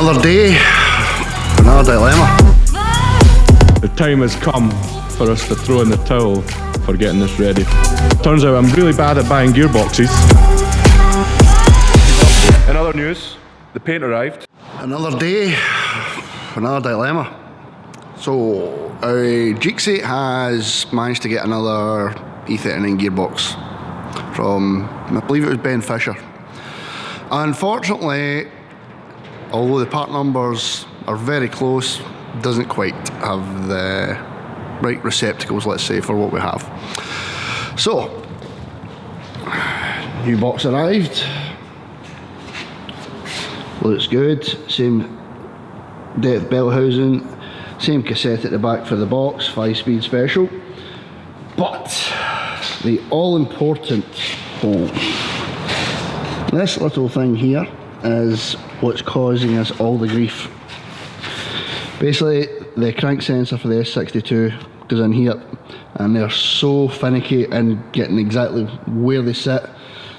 Another day, another dilemma. The time has come for us to throw in the towel for getting this ready. Turns out I'm really bad at buying gearboxes. In other news, the paint arrived. Another day, another dilemma. So, Jeek has managed to get another E39 gearbox from, I believe it was Ben Fisher. Unfortunately, although the part numbers are very close, doesn't quite have the right receptacles, let's say, for what we have. So, new box arrived. Looks good. Same depth belt housing, same cassette at the back for the box, 5-speed special. But the all-important hole. This little thing here is what's causing us all the grief. Basically, the crank sensor for the S62 goes in here, and they're so finicky in getting exactly where they sit.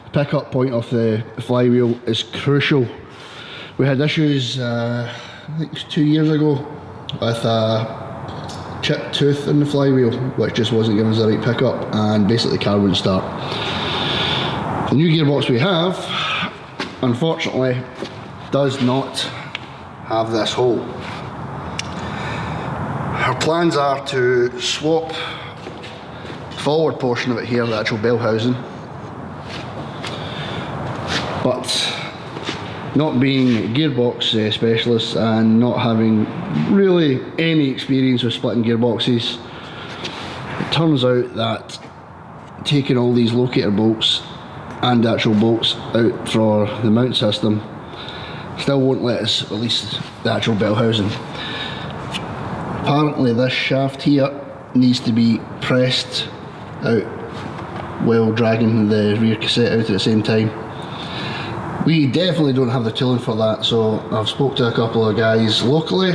The pickup point of the flywheel is crucial. We had issues, I think it was 2 years ago, with a chipped tooth in the flywheel, which just wasn't giving us the right pickup, and basically the car wouldn't start. The new gearbox we have, unfortunately, does not have this hole. Our plans are to swap the forward portion of it here, the actual bell housing, but not being gearbox specialists and not having really any experience with splitting gearboxes, it turns out that taking all these locator bolts and actual bolts out for the mount system still won't let us release the actual bell housing. Apparently this shaft here needs to be pressed out while dragging the rear cassette out at the same time. We definitely don't have the tooling for that, so I've spoke to a couple of guys locally,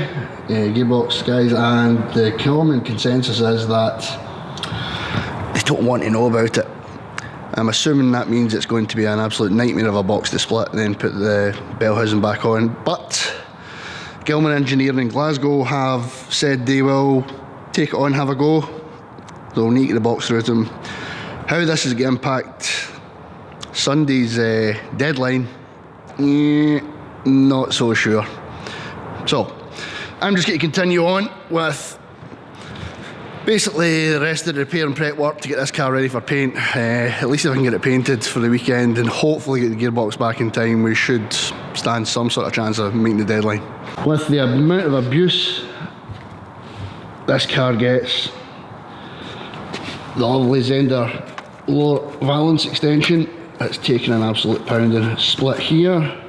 gearbox guys, and the common consensus is that they don't want to know about it. I'm assuming that means it's going to be an absolute nightmare of a box to split and then put the bell housing back on, but Gilman Engineering in Glasgow have said they will take it on, have a go. They'll need to get the box through to them. How this is going to impact Sunday's deadline, not so sure. So, I'm just going to continue on with basically the rest of the repair and prep work to get this car ready for paint. At least if I can get it painted for the weekend and hopefully get the gearbox back in time, we should stand some sort of chance of meeting the deadline. With the amount of abuse this car gets, the lovely Zender lower valance extension, it's taken an absolute pounding. It's split here,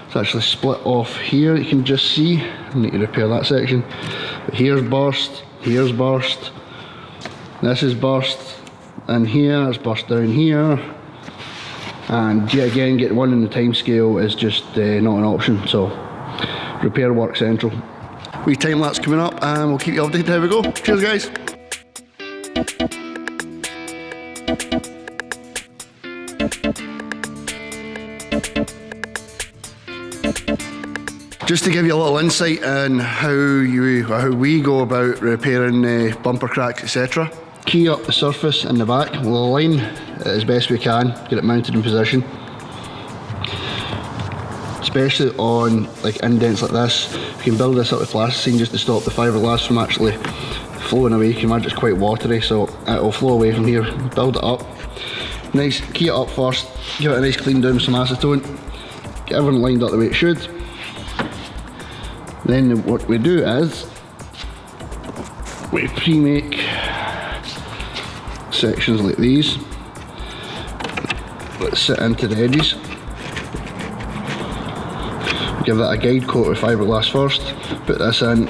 it's actually split off here, you can just see. I need to repair that section. But here's burst, this is burst in here, it's burst down here, and yet again getting one in the time scale is just not an option, so repair work central. Wee time lapse coming up and we'll keep you updated how we go. Cheers guys! Just to give you a little insight on how we go about repairing bumper cracks, etc. Key up the surface in the back, we'll align it as best we can, get it mounted in position. Especially on like indents like this, you can build this up with plasticine just to stop the fiberglass from actually flowing away. You can imagine it's quite watery, so it'll flow away from here. Build it up. Nice, key it up first, give it a nice clean down with some acetone, get everything lined up the way it should. Then what we do is we pre-make sections like these. Let's sit into the edges. Give that a guide coat with fiberglass first, put this in,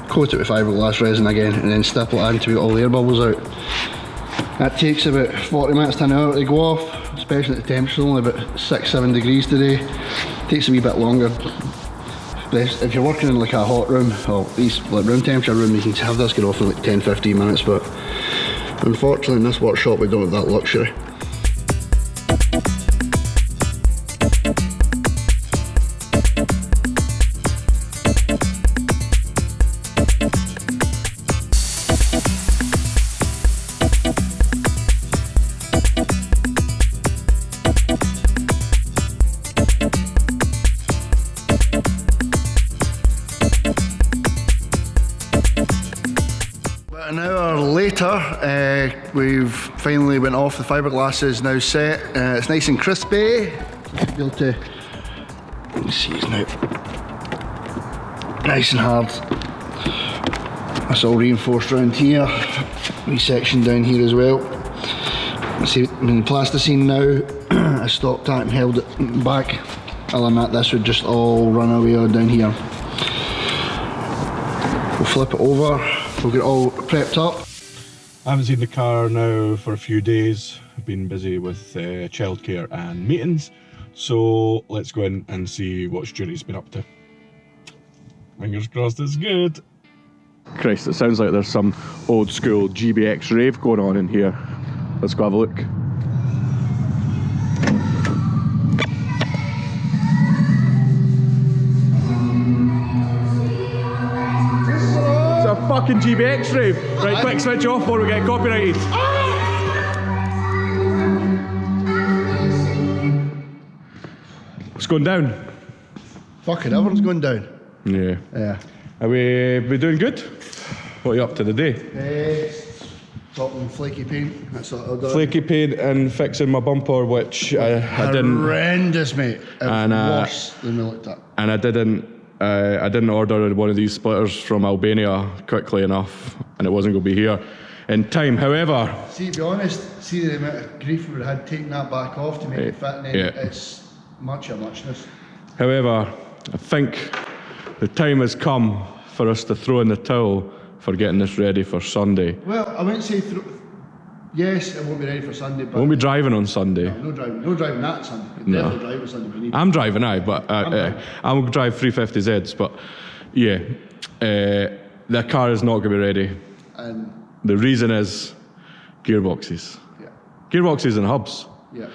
coat it with fiberglass resin again, and then stipple it in to get all the air bubbles out. That takes about 40 minutes to an hour to go off, especially at the temperature, only about 6-7 degrees today. It takes a wee bit longer. If you're working in like a hot room, or at least like room temperature room, you can have this get off in like 10-15 minutes, but unfortunately in this workshop we don't have that luxury. later, we've finally went off. The fiberglass is now set. It's nice and crispy. Be able to, let me see, it's now nice and hard. That's all reinforced around here. Wee section down here as well. See, I mean, the plasticine now I stopped that and held it back. Other than that, this would just all run away down here. We'll flip it over, we'll get it all prepped up. I haven't seen the car now for a few days. I've been busy with childcare and meetings, so let's go in and see what Stuart's been up to. Fingers crossed it's good. Christ, it sounds like there's some old school GBX rave going on in here. Let's go have a look. Fucking GBX rave. Right, quick switch off before we get copyrighted. What's going down? Fucking everyone's going down. Yeah. Yeah. Are we doing good? What are you up to today? Topping flaky paint. That's what I've done. Flaky paint and fixing my bumper, which I didn't. Horrendous, mate. It was worse than we looked at. And I didn't order one of these splitters from Albania quickly enough, and it wasn't going to be here in time. However, see, to be honest, see the amount of grief we would have had taking that back off to make it fit, and then it's much of muchness. However, I think the time has come for us to throw in the towel for getting this ready for Sunday. Well, I wouldn't say yes, it won't be ready for Sunday, but I won't be driving on Sunday. No driving that Sunday. We'll definitely drive on Sunday. We need I'm driving now, but I'll drive 350Zs. But yeah, the car is not going to be ready. And the reason is gearboxes. Yeah. Gearboxes and hubs. Yeah.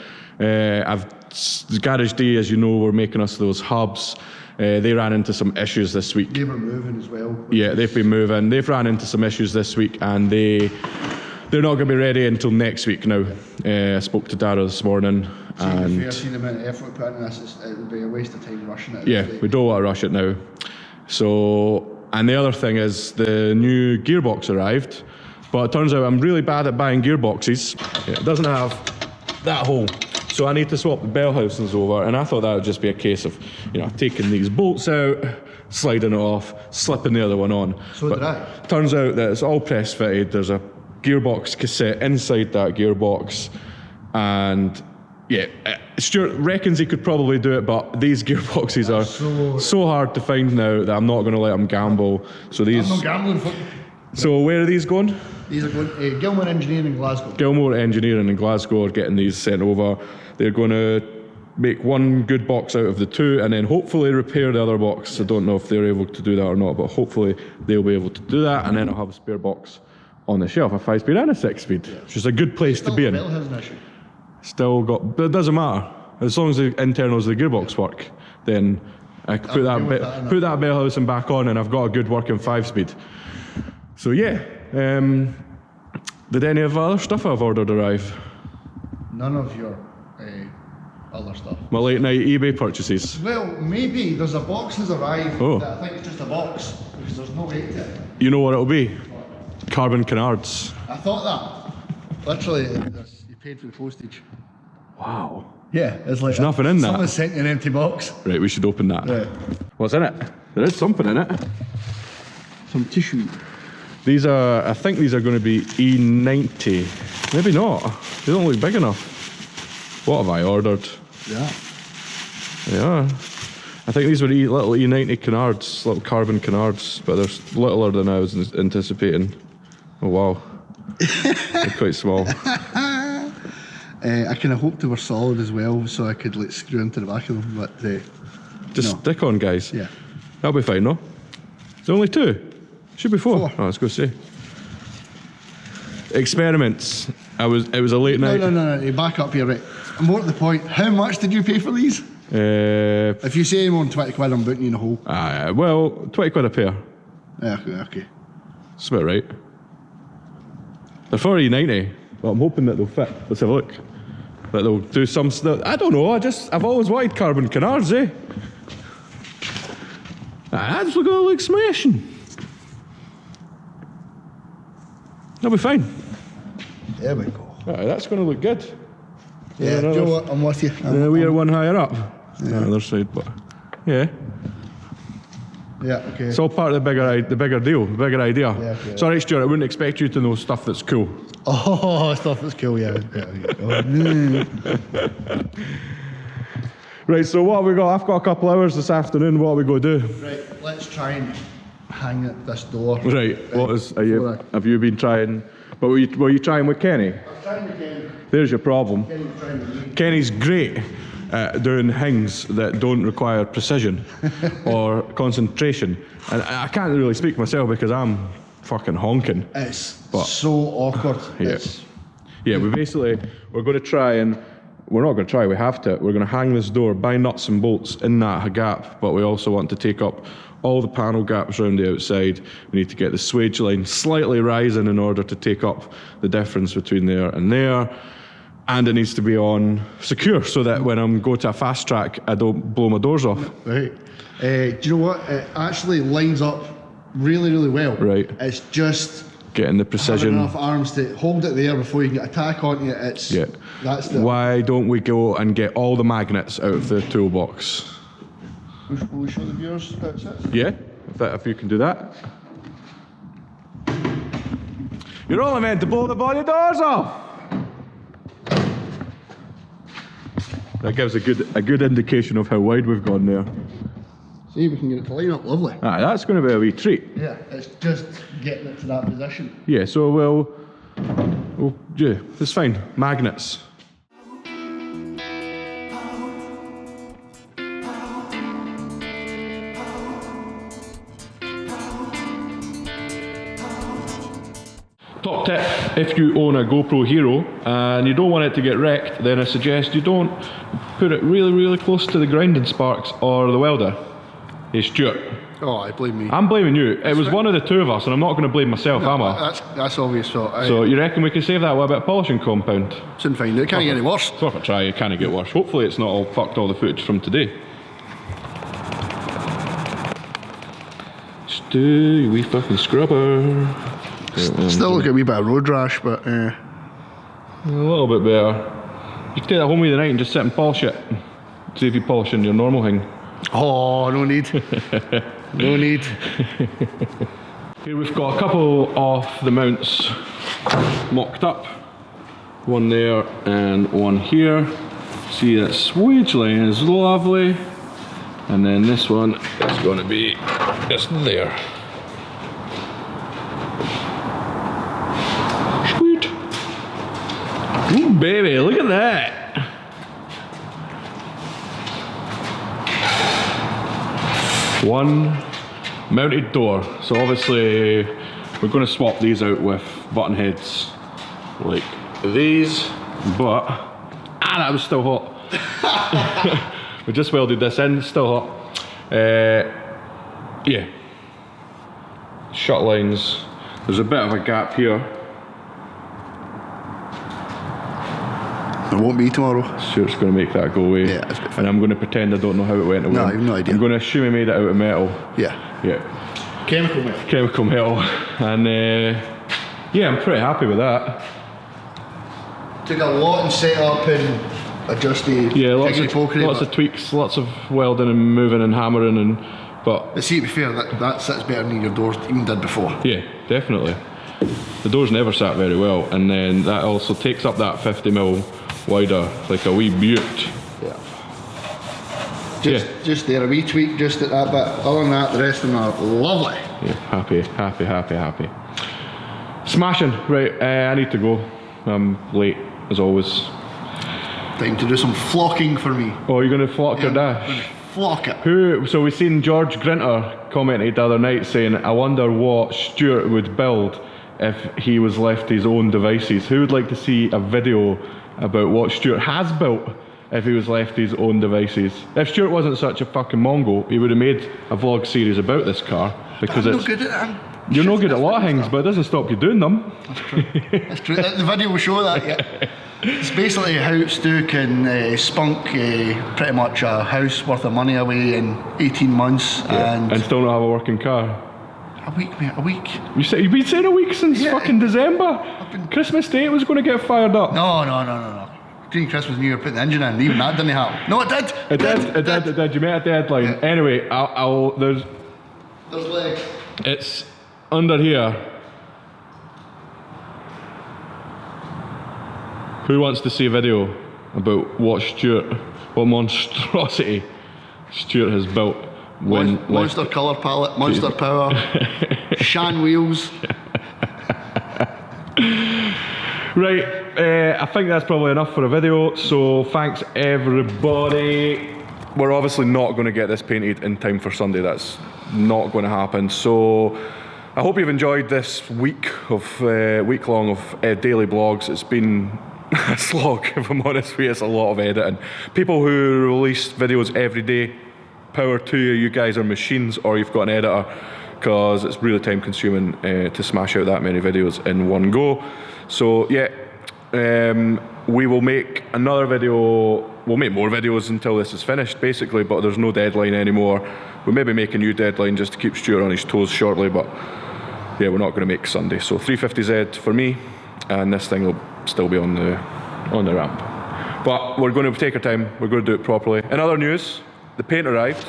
Garage D, as you know, were making us those hubs. They ran into some issues this week. They were moving as well. Yeah, they've been moving. They've ran into some issues this week, and they're not going to be ready until next week now. I spoke to Dara this morning. And I've seen the amount of effort we put in this, it would be a waste of time rushing it. Yeah, we don't want to rush it now. So, and the other thing is the new gearbox arrived, but it turns out I'm really bad at buying gearboxes. It doesn't have that hole. So I need to swap the bell housings over, and I thought that would just be a case of, taking these bolts out, sliding it off, slipping the other one on. So did I. Turns out that it's all press fitted. There's a gearbox cassette inside that gearbox, and yeah, Stuart reckons he could probably do it, but these gearboxes are so hard to find now that I'm not going to let him gamble. So these. I'm not gambling. So where are these going? These are going to Gilmore Engineering in Glasgow. Gilmore Engineering in Glasgow are getting these sent over. They're going to make one good box out of the two, and then hopefully repair the other box. Yes. I don't know if they're able to do that or not, but hopefully they'll be able to do that, and then I'll have a spare box on the shelf, a 5-speed and a 6-speed, which is a good place to be in. Still has an issue. Still got, but it doesn't matter. As long as the internals of the gearbox work, then I can put that bell housing back on, and I've got a good working 5-speed. So yeah, did any of the other stuff I've ordered arrive? None of your other stuff. My late night eBay purchases. Well, maybe there's a box has arrived. Oh. That I think it's just a box because there's no weight to it. You know what it'll be? Carbon canards. I thought that. Literally, you paid for the postage. Wow. Yeah, it's like there's nothing in that. Someone sent you an empty box. Right, we should open that. Yeah. What's in it? There is something in it. Some tissue. These are, I think these are going to be E90. Maybe not. They don't look big enough. What have I ordered? Yeah. Yeah. I think these were little E90 canards, little carbon canards, but they're littler than I was anticipating. Oh wow. They're quite small. I kind of hoped they were solid as well, so I could like screw into the back of them, but just stick on, guys. Yeah. That'll be fine, no? There's only 2. Should be 4. Oh, let's go see. Experiments. It was a late night. No, you back up here, right? More to the point, how much did you pay for these? If you say more than 20 quid, I'm booting you in a hole. Well, 20 quid a pair. Yeah, okay. That's about right. They're for E90, but I'm hoping that they'll fit. Let's have a look. That they'll do some stuff. I don't know, I've always wanted carbon canards, eh? That's going to look smashing. That'll be fine. There we go. Right, that's going to look good. Yeah, do you know what? I'm with you. We are one higher up. On the other side, but yeah. Yeah, okay. It's all part of the bigger deal, the bigger idea. Yeah, okay. Sorry, Stuart, I wouldn't expect you to know stuff that's cool. Oh, stuff that's cool, yeah. Right, so what have we got? I've got a couple hours this afternoon. What are we going to do? Right, let's try and hang at this door. Right, have you been trying? But were you trying with Kenny? I'm trying with Kenny. There's your problem. Kenny's trying with me. Kenny's great at doing things that don't require precision or concentration. And I can't really speak myself because I'm fucking honking. It's so awkward. Yeah, we're going to try and, we're not going to try, we have to. We're going to hang this door by nuts and bolts in that gap, but we also want to take up all the panel gaps around the outside. We need to get the swage line slightly rising in order to take up the difference between there and there. And it needs to be on secure so that when I'm going to a fast track, I don't blow my doors off. Right. Do you know what? It actually lines up really, really well. Right. It's just getting the precision. Having enough arms to hold it there before you can get a tack onto it. Why don't we go and get all the magnets out of the toolbox? Will we show the viewers how it sits? Yeah, if you can do that. You're only meant to blow the bloody doors off. That gives a good indication of how wide we've gone there. See, we can get it to line up lovely. Aye, that's going to be a wee treat. Yeah, it's just getting it to that position. Yeah, so yeah, it's fine. Magnets. Top tip, if you own a GoPro Hero and you don't want it to get wrecked, then I suggest you don't put it really, really close to the grinding sparks or the welder. Hey Stuart. Oh, I blame me. I'm blaming you. It was one of the two of us and I'm not going to blame myself, am I? That's obvious. So you reckon we can save that with a bit of polishing compound? Shouldn't find it. It can't get any worse. So if I try, it can't get worse. Hopefully it's not all fucked all the footage from today. Stu, you wee fucking scrubber. Still look at a wee bit of road rash, but a little bit better. You can take that home with you tonight and just sit and polish it. See if you polish in your normal thing. Oh, no need. No need. Here we've got a couple of the mounts mocked up. One there and one here. See that swage line is lovely. And then this one is going to be just there. Sweet. Ooh, baby, look at that. One mounted door. So obviously we're going to swap these out with button heads like these, but that was still hot. We just welded this in, still hot. Yeah, shut lines. There's a bit of a gap here. There won't be tomorrow. Stuart's going to make that go away. Yeah, it's and I'm going to pretend I don't know how it went away. No, I have no idea. I'm going to assume he made it out of metal. Yeah. Yeah. Chemical metal. Chemical metal. And yeah, I'm pretty happy with that. Took a lot and set up and adjust the lots of tweaks, lots of welding and moving and hammering but see, to be fair, that sits better than your doors even did before. Yeah, definitely. The doors never sat very well, and then that also takes up that 50mm wider like a wee beaut. Yeah. Just there, a wee tweak just at that bit. Other than that, the rest of them are lovely. Yeah, happy. Smashing. Right, I need to go. I'm late as always. Time to do some flocking for me. Oh, you're going to flock your dash? I'm going to flock it. So we seen George Grinter commented the other night saying, I wonder what Stuart would build if he was left his own devices. Who would like to see a video about what Stuart has built if he was left his own devices? If Stuart wasn't such a fucking Mongo, he would have made a vlog series about this car, because I'm no good at it. You're no good at a lot of things, but it doesn't stop you doing them. That's true. That's true. The video will show that, yeah. It's basically how Stu can spunk pretty much a house worth of money away in 18 months. Yeah. And still not have a working car. A week, mate, a week. You've been saying a week since fucking December. Christmas Day was going to get fired up. No. Between Christmas and New Year, putting the engine in, even that didn't happen. No, it did. It did. You made a deadline. Yeah. Anyway, there's legs. It's under here. Who wants to see a video about what monstrosity Stuart has built? Monster colour palette, monster power, Shan wheels. Right, I think that's probably enough for a video, so thanks everybody. We're obviously not going to get this painted in time for Sunday, that's not going to happen. So I hope you've enjoyed this week long of daily vlogs. It's been a slog, if I'm honest with you. It's a lot of editing. People who release videos every day, power to you. You guys are machines, or you've got an editor, because it's really time consuming to smash out that many videos in one go. So yeah, we will make another video. We'll make more videos until this is finished, basically, but there's no deadline anymore. We'll maybe make a new deadline just to keep Stuart on his toes shortly, but yeah, we're not going to make Sunday. So 350Z for me, and this thing will still be on the ramp. But we're going to take our time, we're going to do it properly. In other news, the paint arrived.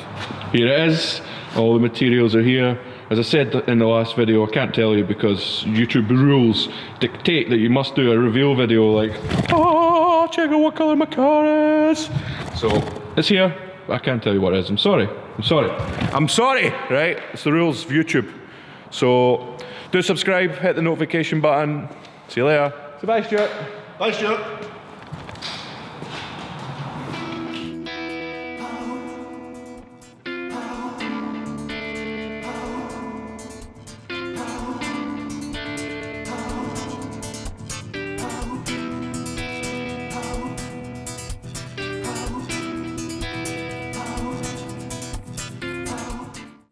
Here it is, all the materials are here. As I said in the last video, I can't tell you because YouTube rules dictate that you must do a reveal video like, oh, check out what colour my car is. So, it's here, but I can't tell you what it is. I'm sorry, right? It's the rules of YouTube. So, do subscribe, hit the notification button. See you later. Say bye, Stuart. Bye, Stuart.